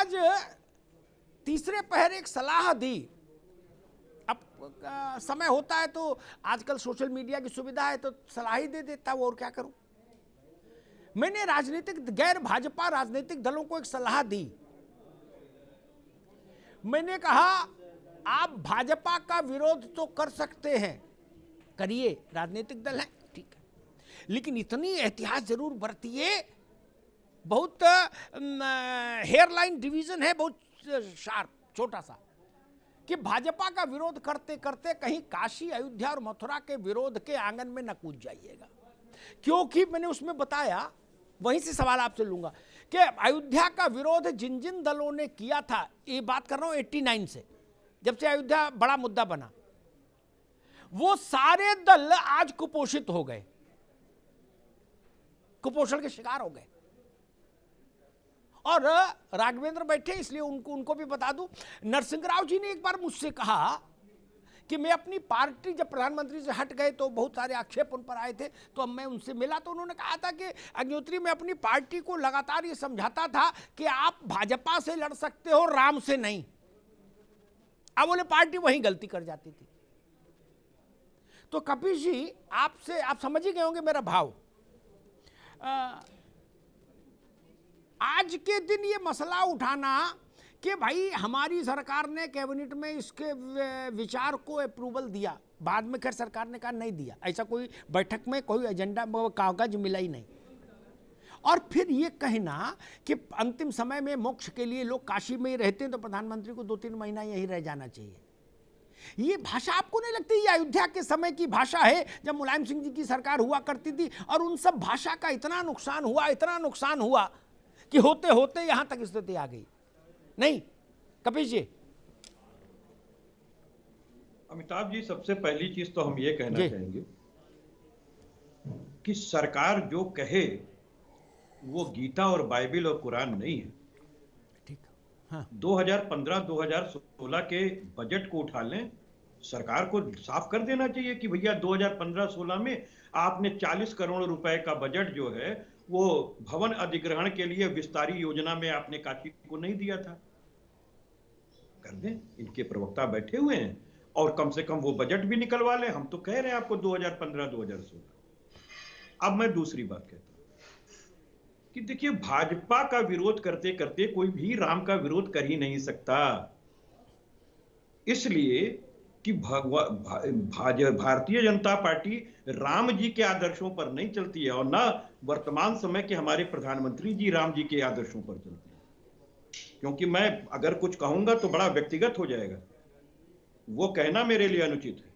आज तीसरे पहर एक सलाह दी। अब समय होता है तो आजकल सोशल मीडिया की सुविधा है तो सलाह ही दे देता हूं, और क्या करूं। मैंने राजनीतिक गैर भाजपा राजनीतिक दलों को एक सलाह दी। मैंने कहा आप भाजपा का विरोध तो कर सकते हैं, करिए, राजनीतिक दल है, ठीक है, लेकिन इतनी एहतियात जरूर बरतिए। बहुत हेयरलाइन डिवीजन है, बहुत शार्प, छोटा सा, कि भाजपा का विरोध करते करते कहीं काशी, अयोध्या और मथुरा के विरोध के आंगन में न कूद जाइएगा। क्योंकि मैंने उसमें बताया, वहीं से सवाल आपसे लूंगा, कि अयोध्या का विरोध जिन जिन दलों ने किया था, ये बात कर रहा हूं 89 से, जब से अयोध्या बड़ा मुद्दा बना, वो सारे दल आज कुपोषित हो गए, कुपोषण के शिकार हो गए। और राघवेंद्र बैठे, इसलिए उनको भी बता दूं, नरसिंह राव जी ने एक बार मुझसे कहा कि मैं अपनी पार्टी, जब प्रधानमंत्री से हट गए तो बहुत सारे आक्षेप उन पर आए थे, तो अब मैं उनसे मिला तो उन्होंने कहा था कि अग्निहोत्री, मैं अपनी पार्टी को लगातार ये समझाता था कि आप भाजपा से लड़ सकते हो, राम से नहीं। अब बोले पार्टी वहीं गलती कर जाती थी। तो कपिल जी, आपसे, आप समझ ही गए होंगे मेरा भाव। आज के दिन ये मसला उठाना कि भाई हमारी सरकार ने कैबिनेट में इसके विचार को अप्रूवल दिया, बाद में खैर सरकार ने कहा नहीं दिया, ऐसा कोई बैठक में कोई एजेंडा कागज मिला ही नहीं, और फिर ये कहना कि अंतिम समय में मोक्ष के लिए लोग काशी में ही रहते हैं तो प्रधानमंत्री को 2-3 महीना यहीं रह जाना चाहिए। ये भाषा आपको नहीं लगती ये अयोध्या के समय की भाषा है, जब मुलायम सिंह जी की सरकार हुआ करती थी, और उन सब भाषा का इतना नुकसान हुआ, इतना नुकसान हुआ कि होते होते यहां तक स्थिति आ गई। नहीं कपिल जी? अमिताभ जी, सबसे पहली चीज तो हम ये कहना चाहेंगे कि सरकार जो कहे वो गीता और बाइबिल और कुरान नहीं है। ठीक, हाँ। 2015-2016 के बजट को उठा लें, सरकार को साफ कर देना चाहिए कि भैया 2015-16 में आपने 40 करोड़ रुपए का बजट जो है वो भवन अधिग्रहण के लिए विस्तारी योजना में आपने काशी को नहीं दिया था। कर दें, इनके प्रवक्ता बैठे हुए हैं, और कम से कम वो बजट भी निकलवा लें। हम तो कह रहे हैं आपको 2015-2016। अब मैं दूसरी बात कहता हूं कि देखिए, भाजपा का विरोध करते करते कोई भी राम का विरोध कर ही नहीं सकता, इसलिए कि भारतीय जनता पार्टी राम जी के आदर्शों पर नहीं चलती है, और ना वर्तमान समय के हमारे प्रधानमंत्री जी राम जी के आदर्शों पर चलती है। क्योंकि मैं अगर कुछ कहूंगा तो बड़ा व्यक्तिगत हो जाएगा, वो कहना मेरे लिए अनुचित है।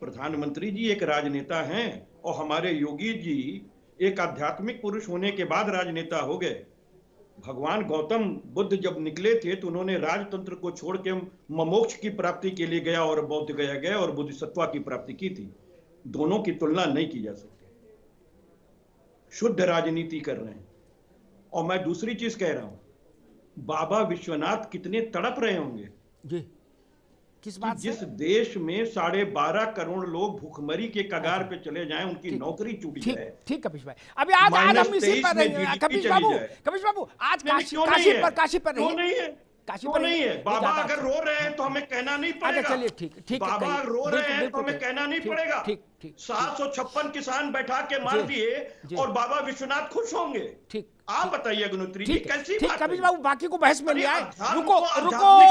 प्रधानमंत्री जी एक राजनेता हैं, और हमारे योगी जी एक आध्यात्मिक पुरुष होने के बाद राजनेता हो गए। भगवान गौतम बुद्ध जब निकले थे तो उन्होंने राजतंत्र को छोड़ के मोक्ष की प्राप्ति के लिए गया, और बौद्ध गया गया और बोधिसत्व की प्राप्ति की थी। दोनों की तुलना नहीं की जा सकती। शुद्ध राजनीति कर रहे हैं। और मैं दूसरी चीज कह रहा हूं, बाबा विश्वनाथ कितने तड़प रहे होंगे जी, किस बात से? जिस देश में 12.5 करोड़ लोग भूखमरी के कगार पे चले जाएं, उनकी नौकरी छूट जाए। ठीक कपिश भाई, अभी आज हम इसी पर रहेंगे। कपिश बाबू आज काशी पर नहीं है, क्यों नहीं है? बाबा अगर रो रहे हैं तो हमें कहना नहीं पड़ेगा। चलिए ठीक, बाबा रो रहे हैं तो हमें कहना नहीं पड़ेगा। 756 किसान बैठा के मार दिए और बाबा विश्वनाथ खुश होंगे। ठीक, आप बताइए अग्निहोत्री जी, कैसी बात है? कपिश बाबू, बाकी को बहस में नहीं आए, रुको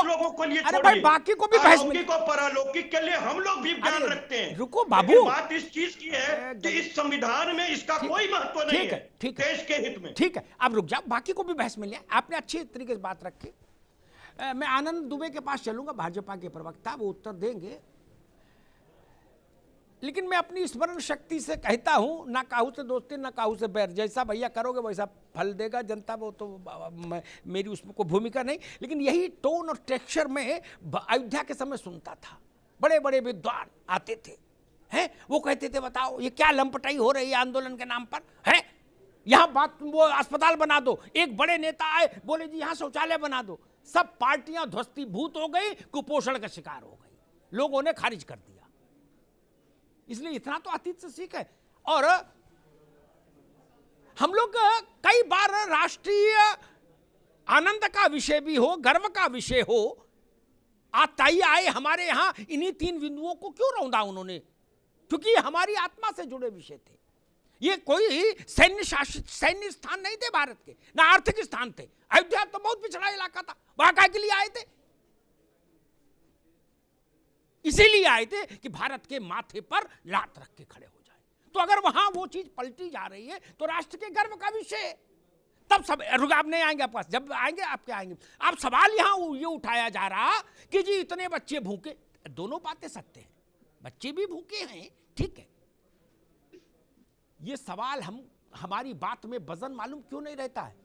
लोगों को लिए अरे भाई, बाकी को भी बहस में, और परलौकिक के लिए हम लोग भी ज्ञान रखते हैं। रुको बाबू, बात इस चीज की है कि इस संविधान में इसका कोई महत्व नहीं है, देश के हित में। ठीक है, अब रुक जाओ, बाकी को भी बहस में लिया। आपने अच्छी तरीके से बात रखी। मैं आनंद दुबे के पास चलूंगा, भाजपा के प्रवक्ता, वो उत्तर देंगे। लेकिन मैं अपनी स्मरण शक्ति से कहता हूं, ना काहू से दोस्ती ना काहू से बैर, जैसा भैया करोगे वैसा फल देगा जनता। वो तो मेरी उसमें कोई भूमिका नहीं, लेकिन यही टोन और टेक्सचर में अयोध्या के समय सुनता था। बड़े बड़े विद्वान आते थे, हैं, वो कहते थे बताओ ये क्या लंपटाई हो रही है आंदोलन के नाम पर, है, यहाँ बात वो अस्पताल बना दो। एक बड़े नेता आए, बोले जी यहाँ शौचालय बना दो। सब पार्टियां ध्वस्तीभूत हो गई, कुपोषण का शिकार हो गई, लोगों ने खारिज कर दिया। इसलिए इतना तो अतीत से सीख है। और हम लोग कई बार राष्ट्रीय आनंद का विषय भी हो, गर्व का विषय हो। आज ताई आए हमारे यहां, इन्हीं 3 बिंदुओं को क्यों रौंदा उन्होंने? क्योंकि ये हमारी आत्मा से जुड़े विषय थे। ये कोई सैन्य शासित सैन्य स्थान नहीं थे भारत के, ना आर्थिक स्थान थे। अयोध्या तो बहुत पिछड़ा इलाका था, वहां काय के लिए आए थे? इसीलिए आए थे कि भारत के माथे पर लात रख के खड़े हो जाए। तो अगर वहां वो चीज पलटी जा रही है तो राष्ट्र के गर्व का विषय है। तब सब रुक, आप नहीं आएंगे, आपके पास जब आएंगे आपके आएंगे। अब सवाल यहां ये उठाया जा रहा कि जी इतने बच्चे भूखे, दोनों बातें सत्य हैं, बच्चे भी भूखे हैं, ठीक है। ये सवाल हमारी बात में वजन मालूम क्यों नहीं रहता है?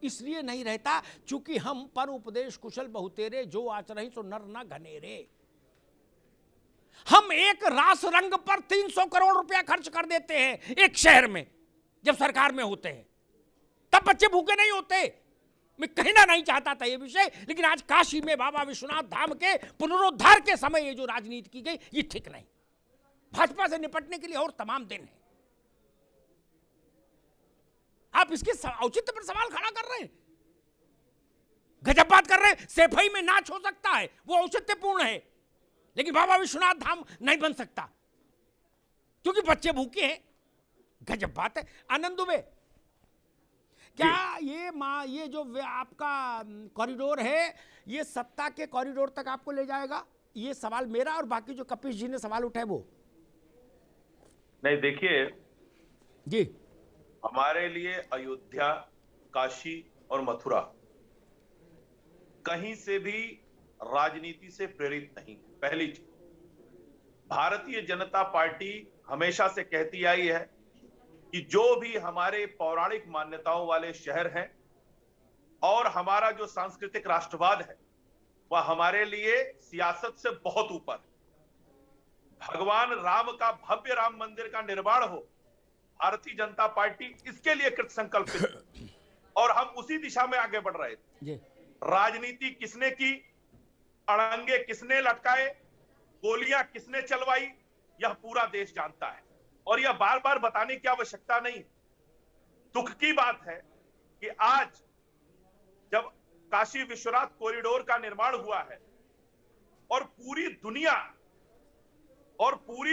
इसलिए नहीं रहता चूंकि हम पर उपदेश कुशल बहुतेरे, जो आचरहि सो नर न घनेरे। हम एक रास रंग पर 300 करोड़ रुपया खर्च कर देते हैं एक शहर में, जब सरकार में होते हैं, तब बच्चे भूखे नहीं होते। मैं कहना नहीं चाहता था ये विषय, लेकिन आज काशी में बाबा विश्वनाथ धाम के पुनरुद्धार के समय ये जो राजनीति की गई, ये ठीक नहीं। भाजपा से निपटने के लिए और तमाम दिन है। आप इसके औचित्य पर सवाल खड़ा कर रहे हैं, गजब बात कर रहे हैं। सेफई में नाच हो सकता है, वो औचित्यपूर्ण है, लेकिन बाबा विश्वनाथ धाम नहीं बन सकता क्योंकि बच्चे भूखे हैं। गजब बात है। आनंद दुबे, क्या ये जो आपका कॉरिडोर है, ये सत्ता के कॉरिडोर तक आपको ले जाएगा? ये सवाल मेरा और बाकी जो कपिश जी ने सवाल उठाए वो। नहीं, देखिए जी, हमारे लिए अयोध्या, काशी और मथुरा कहीं से भी राजनीति से प्रेरित नहीं। पहली चीज, भारतीय जनता पार्टी हमेशा से कहती आई है कि जो भी हमारे पौराणिक मान्यताओं वाले शहर हैं और हमारा जो सांस्कृतिक राष्ट्रवाद है, वह हमारे लिए सियासत से बहुत ऊपर है। भगवान राम का भव्य राम मंदिर का निर्माण हो, भारतीय जनता पार्टी इसके लिए कृत संकल्पित है और हम उसी दिशा में आगे बढ़ रहे थे। राजनीति किसने की, अड़ंगे किसने लटकाए, गोलियां किसने चलवाई, यह पूरा देश जानता है और यह बार बार बताने की आवश्यकता नहीं। दुख की बात है कि आज जब काशी विश्वनाथ कॉरिडोर का निर्माण हुआ है और पूरी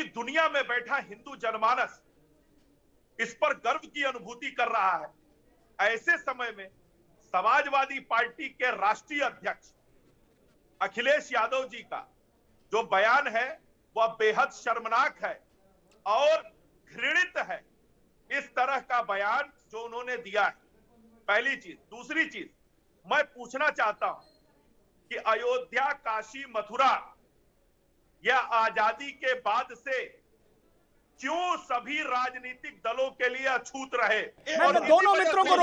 दुनिया में बैठा हिंदू जनमानस इस पर गर्व की अनुभूति कर रहा है, ऐसे समय में समाजवादी पार्टी के राष्ट्रीय अध्यक्ष अखिलेश यादव जी का जो बयान है वह बेहद शर्मनाक है और घृणित है। इस तरह का बयान जो उन्होंने दिया है, पहली चीज। दूसरी चीज, मैं पूछना चाहता हूं कि अयोध्या, काशी, मथुरा या आजादी के बाद से क्यों सभी राजनीतिक दलों के लिए अछूत रहे? मैं दोनों मित्रों को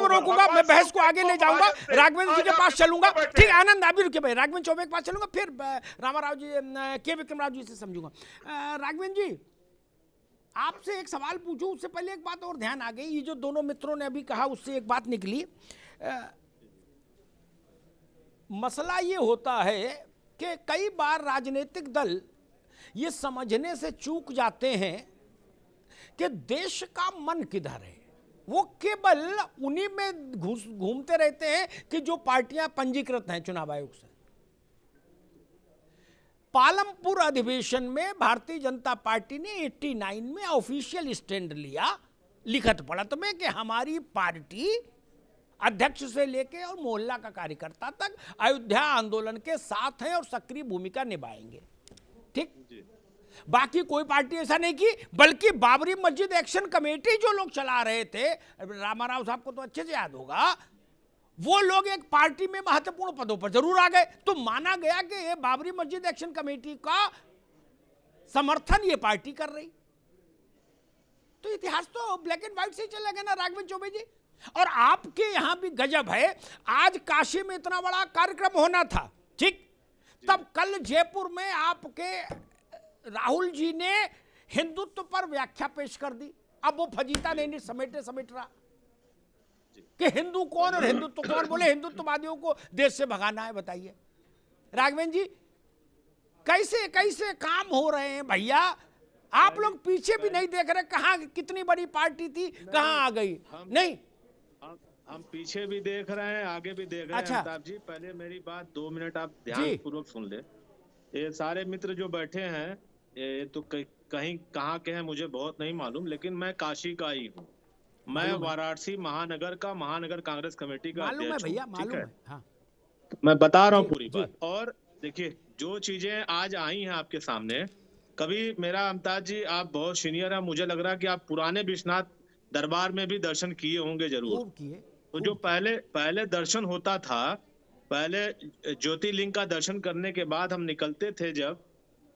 रोकूंगा, मैं बहस को आगे ले जाऊंगा, राघवेंद्र जी के पास चलूंगा। ठीक, आनंद आप भी रुके भाई, राघवेंद्र चौबे के पास चलूंगा, फिर रामाराव जी, के विक्रम राव जी से समझूंगा। राघवेंद्र जी, आपसे एक सवाल पूछूं उससे पहले एक बात और ध्यान आ गई। ये जो दोनों मित्रों ने अभी कहा उससे एक बात निकली। मसला ये होता है कि कई बार राजनीतिक दल ये समझने से चूक जाते हैं कि देश का मन किधर है। वो केवल उन्हीं में घूमते रहते हैं कि जो पार्टियां पंजीकृत हैं चुनाव आयोग से। पालमपुर अधिवेशन में भारतीय जनता पार्टी ने 89 में ऑफिशियल स्टैंड लिया, लिखत पढ़त में, कि हमारी पार्टी अध्यक्ष से लेके और मोहल्ला का कार्यकर्ता तक अयोध्या आंदोलन के साथ हैं और सक्रिय भूमिका निभाएंगे। ठीक, बाकी कोई पार्टी ऐसा नहीं की, बल्कि बाबरी मस्जिद एक्शन कमेटी जो लोग चला रहे थे, रामाराव साहब को तो अच्छे से याद होगा, वो लोग एक पार्टी में महत्वपूर्ण पदों पर जरूर आ गए। तो माना गया कि ये बाबरी मस्जिद एक्शन कमेटी का समर्थन ये पार्टी कर रही। तो इतिहास तो ब्लैक एंड व्हाइट से चला गया ना राघवेंद्र चौबे जी। और आपके यहां भी गजब है, आज काशी में इतना बड़ा कार्यक्रम होना था, ठीक, तब कल जयपुर में आपके राहुल जी ने हिंदुत्व पर व्याख्या पेश कर दी। अब वो फजीता नहीं समेट रहा कि हिंदू कौन और हिंदुत्व कौन। बोले हिंदुत्ववादियों को देश से भगाना है। बताइए राघवेंद्र जी, कैसे कैसे काम हो रहे हैं भैया। आप लोग पीछे भी नहीं देख रहे, कहां कितनी बड़ी पार्टी थी, कहां आ गई। नहीं, हम पीछे भी देख रहे हैं, आगे भी देख रहे हैं। अच्छा। अमिताभ जी, पहले मेरी बात 2 मिनट आप ध्यान पूर्वक सुन ले। ये सारे मित्र जो बैठे हैं, ये तो कहीं कहाँ के हैं मुझे बहुत नहीं मालूम, लेकिन मैं काशी का ही हूँ। मैं वाराणसी महानगर का महानगर कांग्रेस कमेटी का मालूम है अध्यक्ष भैया, हूँ, मालूम ठीक है? है। हाँ। मैं बता रहा हूँ पूरी जी। बात। और देखिए, जो चीजें आज आई हैं आपके सामने, कभी मेरा अमिताभ जी, आप बहुत सीनियर है, मुझे लग रहा है कि आप पुराने विश्वनाथ दरबार में भी दर्शन किए होंगे जरूर। खूब किए। तो जो पहले दर्शन होता था, पहले ज्योतिर्लिंग का दर्शन करने के बाद हम निकलते थे जब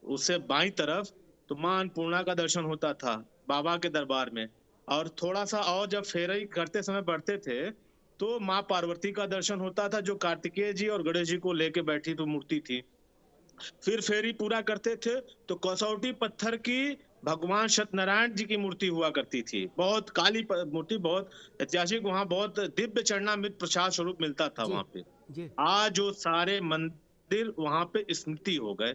उससे बाईं तरफ, तो मां अन्नपूर्णा का दर्शन होता था बाबा के दरबार में। और थोड़ा सा और जब फेरी करते समय बढ़ते थे तो मां पार्वती का दर्शन होता था, जो कार्तिकेय जी और गणेश जी को लेके बैठी तो मूर्ति थी। फिर फेरी पूरा करते थे तो कसौटी पत्थर की भगवान सत्यनारायण जी की मूर्ति हुआ करती थी, बहुत काली मूर्ति, बहुत ऐतिहासिक, वहां बहुत दिव्य चरणामृत प्रसाद स्वरूप मिलता था वहां पे। जी। आज वो सारे मंदिर वहां पे स्मृति हो गए।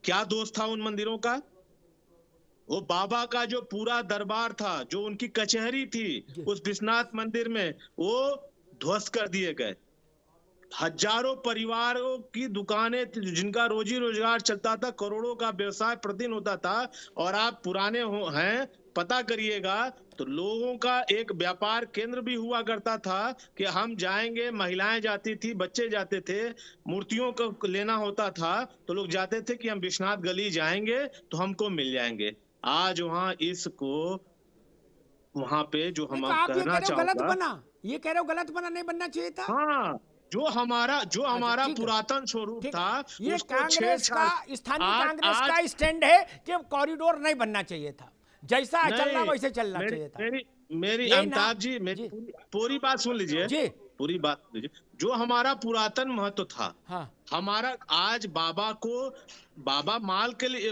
क्या दोष था उन मंदिरों का? वो बाबा का जो पूरा दरबार था, जो उनकी कचहरी थी उस विश्वनाथ मंदिर में, वो ध्वस्त कर दिए गए। हजारों परिवारों की दुकानें थी, जिनका रोजी रोजगार चलता था, करोड़ों का व्यवसाय प्रतिदिन होता था। और आप पुराने हैं, पता करिएगा तो लोगों का एक व्यापार केंद्र भी हुआ करता था कि हम जाएंगे, महिलाएं जाती थी, बच्चे जाते थे, मूर्तियों को लेना होता था तो लोग जाते थे कि हम विश्वनाथ गली जाएंगे तो हमको मिल जाएंगे। आज वहां इसको, वहां पे जो हम आप ये कह कहना रहे हो गलत चाहूंगा, बना, ये कह रहे हो गलत बना, नहीं बनना चाहिए था। हाँ, जो हमारा ठीक है। पुरातन स्वरूप ठीक है। था, ये उसको कांग्रेस का, छेड़छाड़। स्थानीय कांग्रेस का स्टैंड है कि कॉरिडोर नहीं बनना चाहिए था, जैसा चलना नहीं, वैसे चलना चाहिए था। मेरी ये ना- अमिताभ जी, मेरी जी। पूरी बात सुन लीजिए जी। पूरी बात सुन लीजिए। जो हमारा पुरातन महत्व था, हाँ। हमारा आज बाबा माल के लिए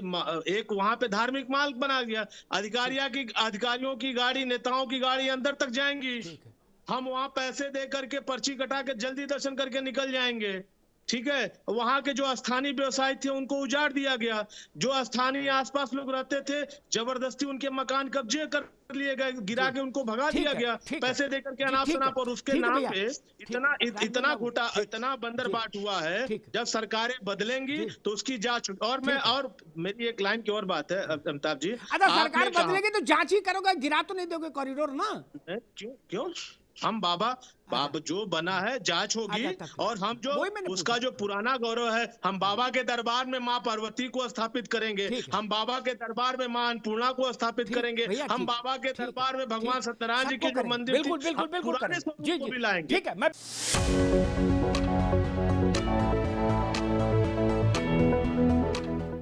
एक वहां पे धार्मिक माल बना गया। अधिकारियों की गाड़ी, नेताओं की गाड़ी अंदर तक जाएंगी, ठीक है। हम वहां पैसे दे करके पर्ची कटा के जल्दी दर्शन करके निकल जाएंगे, ठीक है? वहां के जो स्थानीय व्यवसायी थे उनको उजाड़ दिया गया। जो स्थानीय आसपास लोग रहते थे, जबरदस्ती उनके मकान कब्जे कर लिए गए, गिरा के उनको भगा दिया गया, पैसे देकर के अनाप शनाप। और उसके नाम पे इतना बंदरबाट हुआ है। जब सरकारें बदलेंगी तो उसकी जांच। और मेरी एक लाइन की और बात है अमिताभ जी, अच्छा, सरकार बदलेगी तो जांच ही करोगे, गिरा तो नहीं दोगे कॉरिडोर ना? क्यों? हम बाबा जो बना है जांच होगी। और हम जो उसका जो पुराना गौरव है, हम बाबा के दरबार में मां पार्वती को स्थापित करेंगे, हम बाबा के दरबार में मां अन्नपूर्णा को स्थापित करेंगे, हम बाबा के दरबार में भगवान सत्यनारायण जी के जो मंदिर, बिल्कुल पुराने स्वरूप को भी लाएंगे। ठीक है। मैं